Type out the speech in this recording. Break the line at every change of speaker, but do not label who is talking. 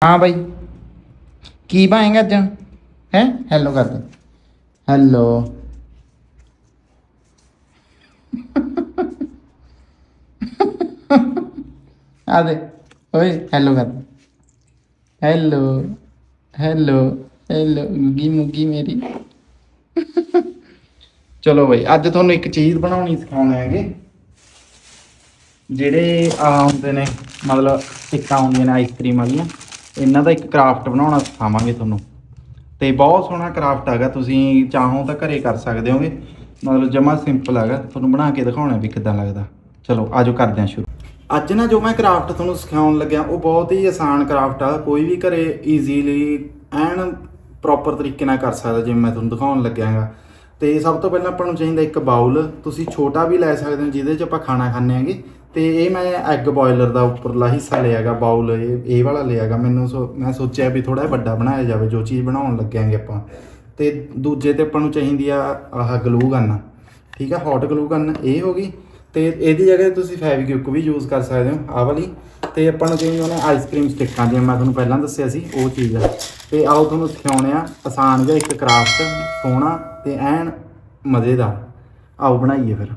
हाँ भाई की पाएंगे अज है हेलो कर दे हेलो आ दे ओए हेलो कर दे हेलो हेलो हेलो मुगी मुगी मेरी चलो भाई अज थोनू एक चीज़ बनानी सिखाने है जेडे आते ने मतलब टिक्का आउंदियां ने आइसक्रीम वाली इन्हां दा एक क्राफ्ट बनाना सिखावांगे थोनू तो बहुत सोहना क्राफ्ट हैगा तुसीं चाहो तो घरे कर सकते होगे मतलब जमा सिंपल हैगा थोनू बना के दिखाना भी किद्दां लगदा। चलो आजो करदे हैं शुरू। अज ना जो मैं क्राफ्ट थोनू सिखाउण लग्या वो बहुत ही आसान क्राफ्ट आ कोई भी घरे ईजीली एन प्रॉपर तरीके नाल कर सकदा जिवें मैं थोनू दिखाउण लग्या हाँ। तो सब तो पहले आपां नूं चाहीदा एक बाउल तुसीं छोटा भी लै सकदे हो जिहदे च आपां खाना खाने हैगे। तो ये मैं एग बॉयलर का उपरला हिस्सा लिया बाउल ये वाला लिया मैनू मैं सोचा भी थोड़ा वड्डा बनाया जाए जो चीज़ बनाने लगे आप। तो दूजे तो अपन चाहिए आह ग्लू गन ठीक है हॉट ग्लू गन ये हो गई। तो ये जगह तुम फैविक्विक भी यूज़ कर सकते हो आह वाली। तो अपन चाहिए आइसक्रीम स्टिक्कां जिवें मैं तुहानूं पहलां दस्सिया सी वो चीज़ है। तो आओ तुहानूं सिखाउने आसान जिहा एक क्राफ्ट सोहना तो एन मज़ेदार आओ बनाइए फिर।